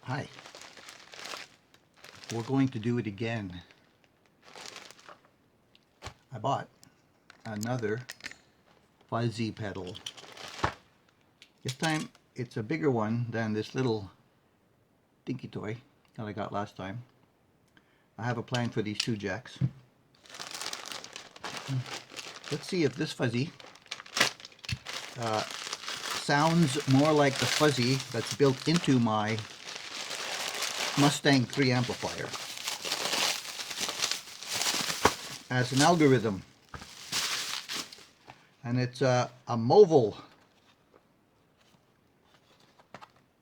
Hi. We're going to do it again. I bought another fuzzy pedal. This time it's a bigger one than this little dinky toy that I got last time. I have a plan for these two jacks. Let's see if this fuzzy sounds more like the fuzzy that's built into my Mustang 3 amplifier as an algorithm. And it's a MoVoll.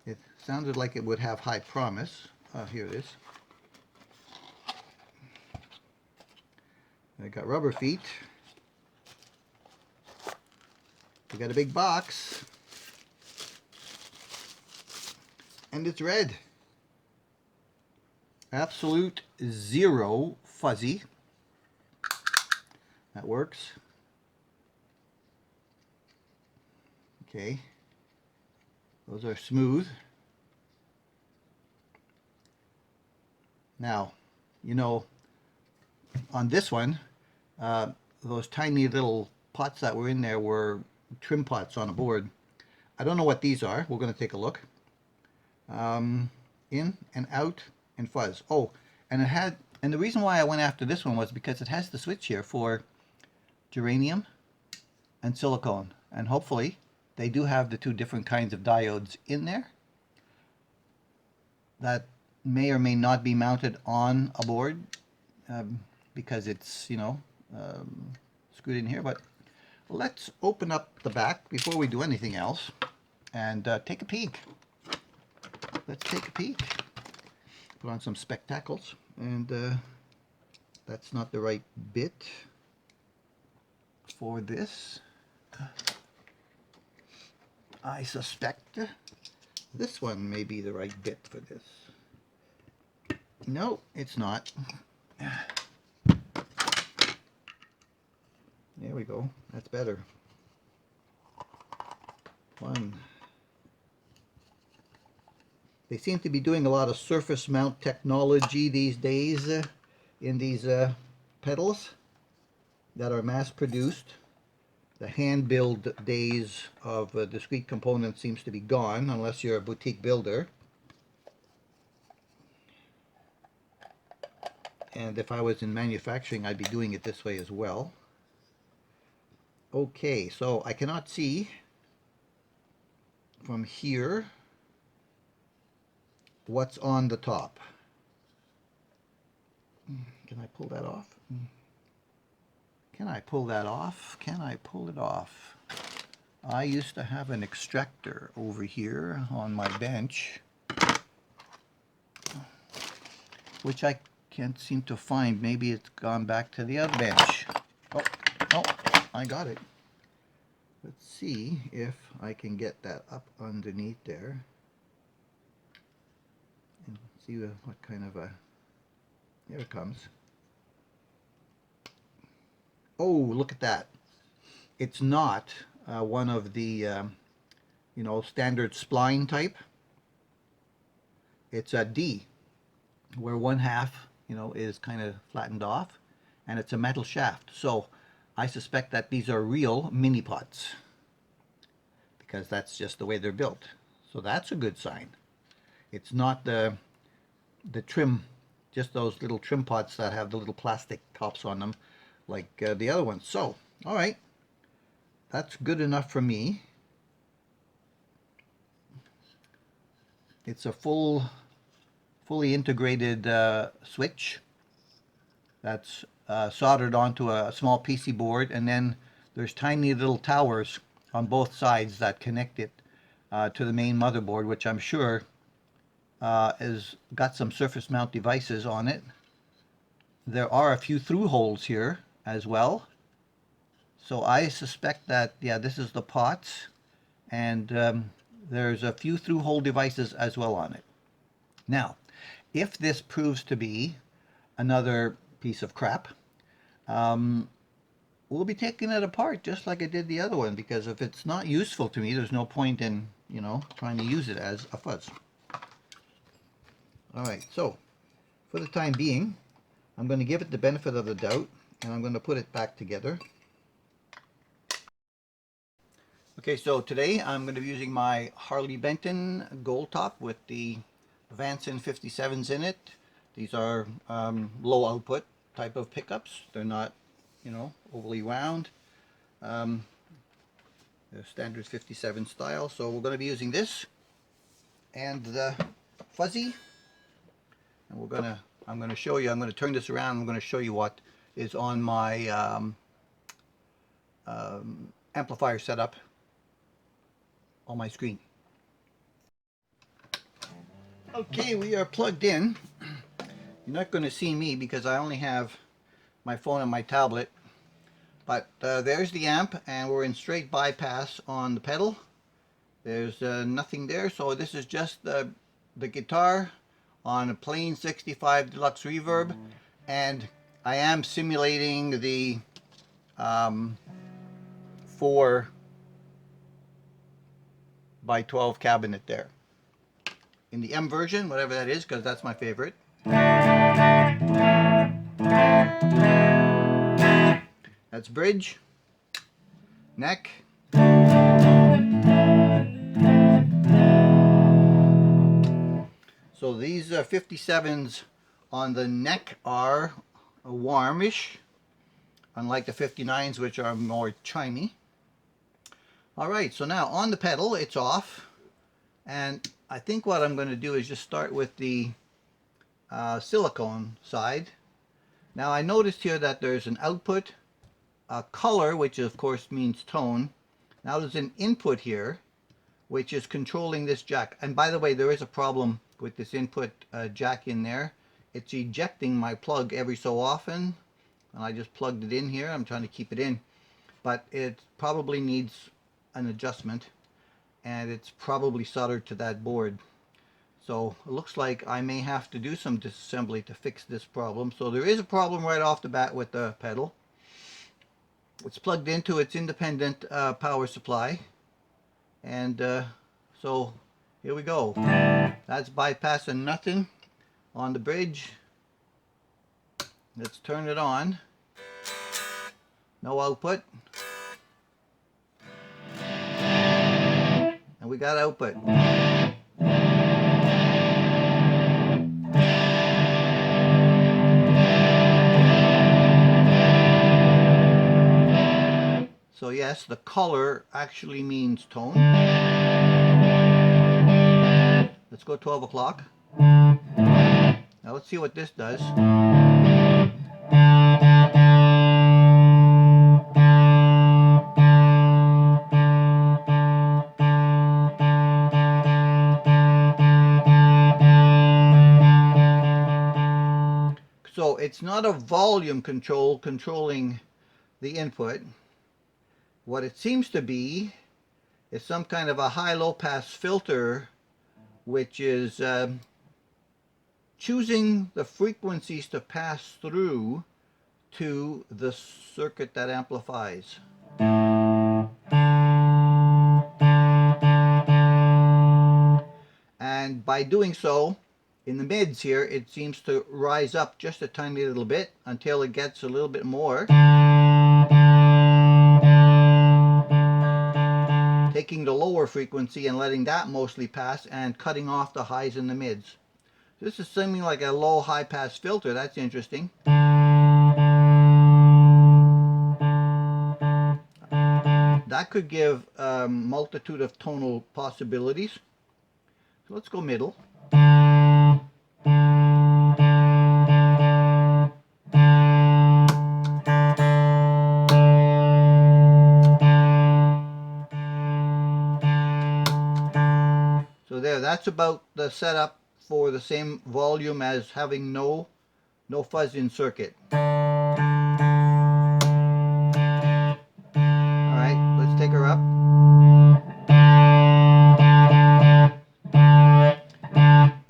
It sounded like it would have high promise. Here it is. I got rubber feet. We got a big box. And it's red. Absolute zero fuzzy. That works. Okay. Those are smooth. Now, you know, on this one, those tiny little pots that were in there were trim pots on a board. I don't know what these are. We're going to take a look. In and out and fuzz. Oh, and it had, and the reason why I went after this one was because it has the switch here for germanium and silicone, and hopefully they do have the two different kinds of diodes in there that may or may not be mounted on a board because it's, you know, screwed in here. But let's open up the back before we do anything else and take a peek. Let's take a peek. Put on some spectacles, and that's not the right bit for this. I suspect this one may be the right bit for this. No, it's not. There we go. That's better. One. They seem to be doing a lot of surface mount technology these days in these pedals that are mass produced. The hand build days of discrete components seems to be gone unless you're a boutique builder. And if I was in manufacturing, I'd be doing it this way as well. Okay, so I cannot see from here what's on the top. Can I pull that off? Can I pull that off? Can I pull it off? I used to have an extractor over here on my bench, which I can't seem to find. Maybe it's gone back to the other bench. Oh, I got it. Let's see if I can get that up underneath there and see what kind of a, here it comes. Oh, look at that. It's not one of the, you know, standard spline type. It's a D, where one half, you know, is kind of flattened off, and it's a metal shaft. So I suspect that these are real mini pots, because that's just the way they're built. So that's a good sign. It's not the trim, just those little trim pots that have the little plastic tops on them like the other ones. So, all right, that's good enough for me. It's a fully integrated switch that's soldered onto a small PC board, and then there's tiny little towers on both sides that connect it to the main motherboard, which I'm sure has got some surface mount devices on it. There are a few through holes here as well. So I suspect that, yeah, this is the pots, and there's a few through hole devices as well on it. Now, if this proves to be another piece of crap, we'll be taking it apart just like I did the other one, because if it's not useful to me, there's no point in, you know, trying to use it as a fuzz. Alright, so for the time being, I'm going to give it the benefit of the doubt, and I'm going to put it back together. Okay, so today I'm going to be using my Harley Benton gold top with the Vanson 57s in it. These are low output type of pickups. They're not, overly wound. They're standard 57 style. So we're going to be using this and the fuzzy. And I'm going to show you, I'm going to turn this around. I'm going to show you what is on my amplifier setup on my screen. Okay, we are plugged in. You're not going to see me because I only have my phone and my tablet, but there's the amp, and we're in straight bypass on the pedal. There's nothing there, so this is just the guitar on a plain 65 deluxe reverb, and I am simulating the 4 by 12 cabinet there in the M version, whatever that is, because that's my favorite. That's bridge, neck, so these 57s on the neck are warmish, unlike the 59s, which are more chimey. Alright, so now on the pedal it's off, and I think what I'm going to do is just start with the silicone side. Now I noticed here that there's an output, a color, which of course means tone. Now there's an input here, which is controlling this jack. And by the way, there is a problem with this input jack in there. It's ejecting my plug every so often, and I just plugged it in here. I'm trying to keep it in, but it probably needs an adjustment, and it's probably soldered to that board. So it looks like I may have to do some disassembly to fix this problem. So there is a problem right off the bat with the pedal. It's plugged into its independent power supply, and so here we go. That's bypassing nothing on the bridge. Let's turn it on. No output, and we got output. So yes, the color actually means tone. Let's go 12 o'clock. Now let's see what this does. So it's not a volume control controlling the input. What it seems to be is some kind of a high-low pass filter, which is choosing the frequencies to pass through to the circuit that amplifies. And by doing so, in the mids here, it seems to rise up just a tiny little bit until it gets a little bit more, taking the lower frequency and letting that mostly pass and cutting off the highs and the mids. This is something like a low high pass filter. That's interesting. That could give a multitude of tonal possibilities. So let's go middle. So there, that's about the setup for the same volume as having no fuzz in circuit. Alright, let's take her up.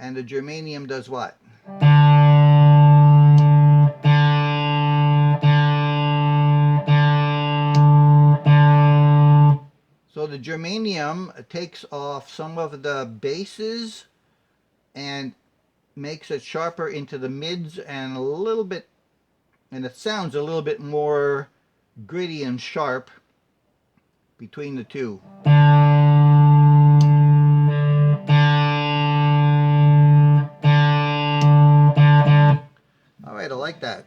And the germanium does what? So the germanium takes off some of the basses and makes it sharper into the mids and a little bit, and it sounds a little bit more gritty and sharp between the two. All right, I like that.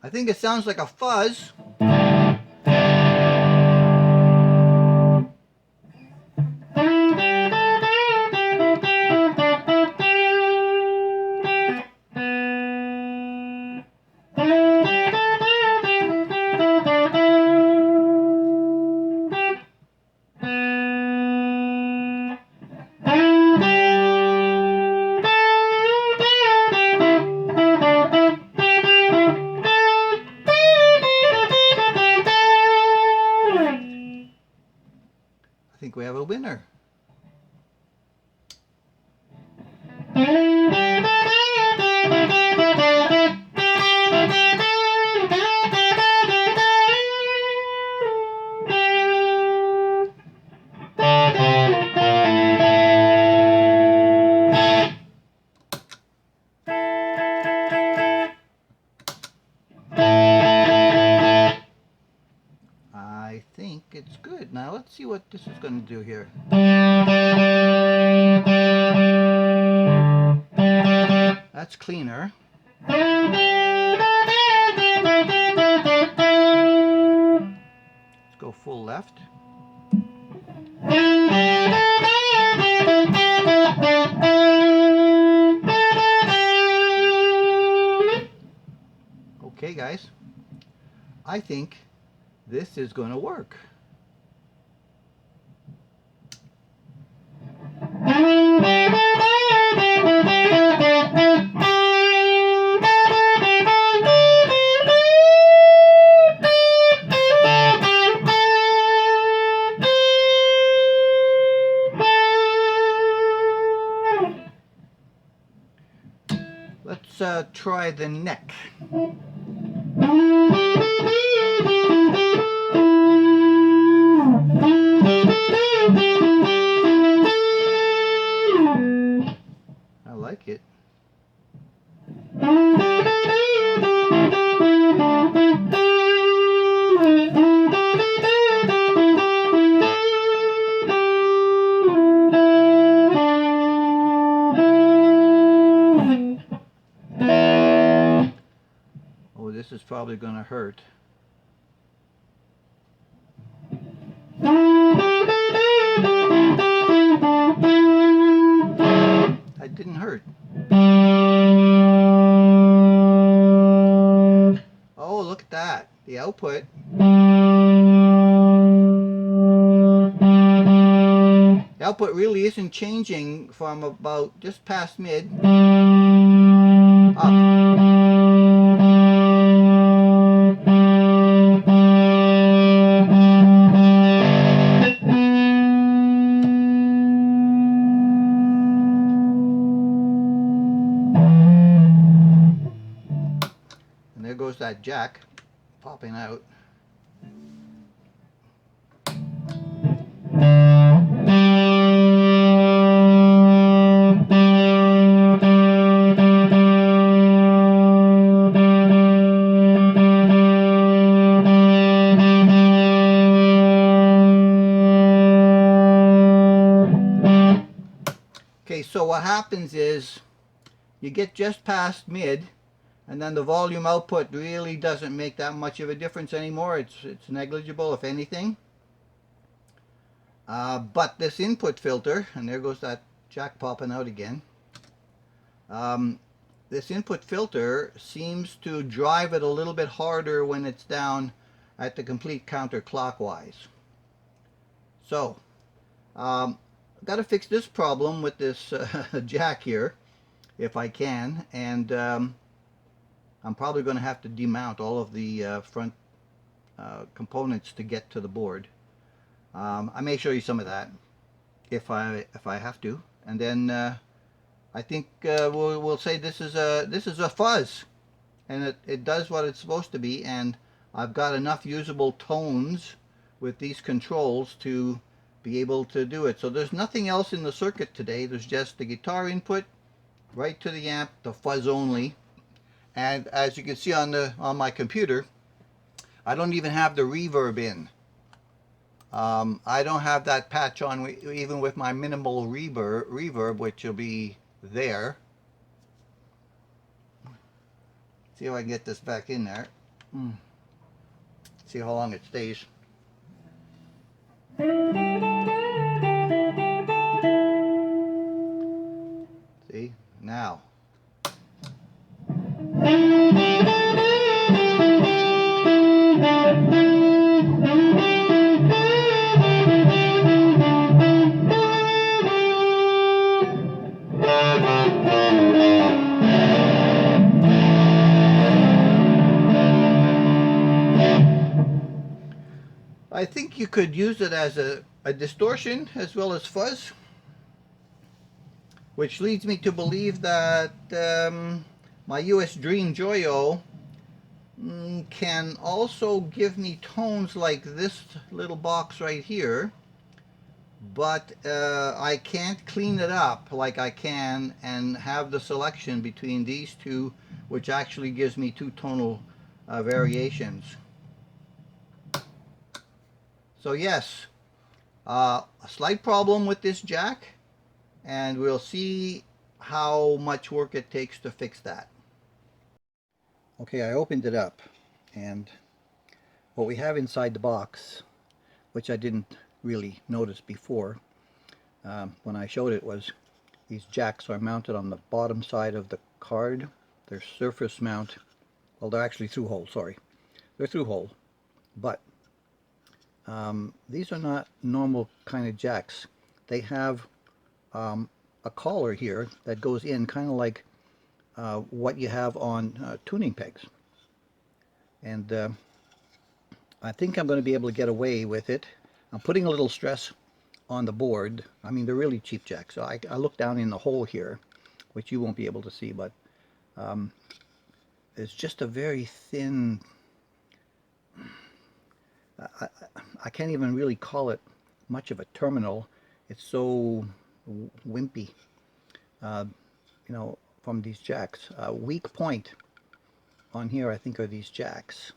I think it sounds like a fuzz. I think we have a winner. I think it's good. Now let's see what this is going to do here. That's cleaner. Let's go full left. Okay, guys, I think this is going to work. Let's try the neck. I like it. Oh, this is probably going to hurt. That didn't hurt. Oh, look at that. The output. The output really isn't changing from about just past mid up. And there goes that jack popping out. Okay, so what happens is you get just past mid, and then the volume output really doesn't make that much of a difference anymore. It's negligible, if anything. But this input filter, and there goes that jack popping out again. This input filter seems to drive it a little bit harder when it's down I have to complete counterclockwise. So, I've got to fix this problem with this jack here, if I can, and I'm probably going to have to demount all of the front components to get to the board. I may show you some of that if I have to, and then I think we'll say this is a fuzz, and it does what it's supposed to be, and I've got enough usable tones with these controls to be able to do it. So there's nothing else in the circuit today. There's just the guitar input right to the amp, the fuzz only, and as you can see on my computer, I don't even have the reverb in. I don't have that patch on even with my minimal reverb, which will be there. See if I can get this back in there. See how long it stays. See, now. I think you could use it as a distortion as well as fuzz, which leads me to believe that my US Dream Joyo can also give me tones like this little box right here, but I can't clean it up like I can and have the selection between these two, which actually gives me two tonal variations. So yes, a slight problem with this jack, and we'll see how much work it takes to fix that. Okay, I opened it up, and what we have inside the box, which I didn't really notice before when I showed it, was these jacks are mounted on the bottom side of the card. They're surface mount. Well, they're actually through hole, sorry. They're through hole, but these are not normal kind of jacks. They have a collar here that goes in kind of like what you have on tuning pegs. And I think I'm going to be able to get away with it. I'm putting a little stress on the board. I mean, they're really cheap jacks. So I look down in the hole here, which you won't be able to see, but it's just a very thin, I can't even really call it much of a terminal. It's so wimpy, you know, from these jacks. Weak point on here, I think, are these jacks.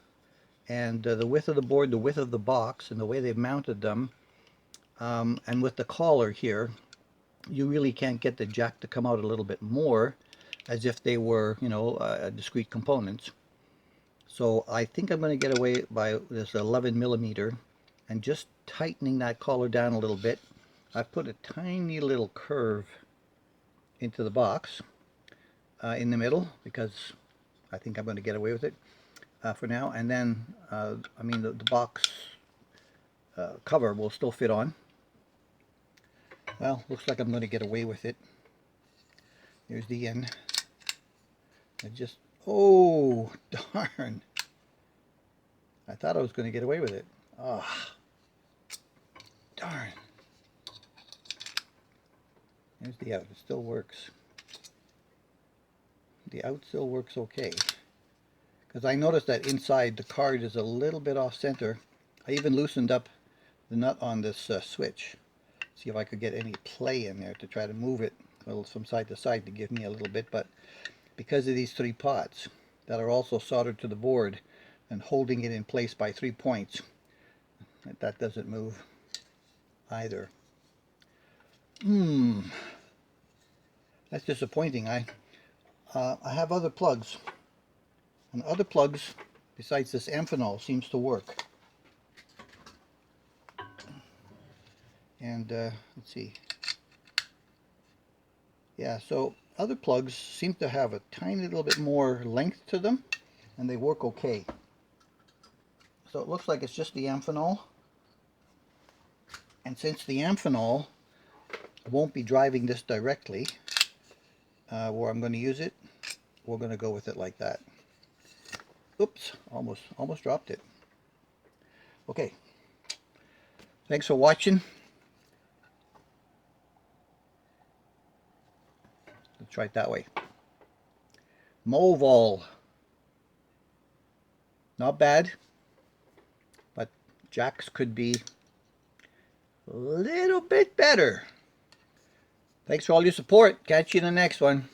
And the width of the board, the width of the box, and the way they've mounted them, and with the collar here, you really can't get the jack to come out a little bit more, as if they were, you know, discrete components. So I think I'm going to get away by this 11 millimeter and just tightening that collar down a little bit. I've put a tiny little curve into the box in the middle because I think I'm going to get away with it for now. And then, I mean, the box cover will still fit on. Well, looks like I'm going to get away with it. Here's the end. I just, oh, darn. I thought I was going to get away with it. Ah, darn. Here's the out. It still works. The out still works okay. Because I noticed that inside the card is a little bit off center. I even loosened up the nut on this switch. See if I could get any play in there to try to move it a little from side to side to give me a little bit. But because of these 3 pots that are also soldered to the board and holding it in place by 3 points, that doesn't move either. That's disappointing. I have other plugs, and other plugs besides this Amphenol seems to work. And let's see. Yeah, so other plugs seem to have a tiny little bit more length to them, and they work okay. So it looks like it's just the amphenol. And since the amphenol won't be driving this directly, where I'm going to use it, we're going to go with it like that. Oops, almost dropped it. Okay. Thanks for watching. Let's try it that way. MoVoll. Not bad, but jacks could be a little bit better. Thanks for all your support. Catch you in the next one.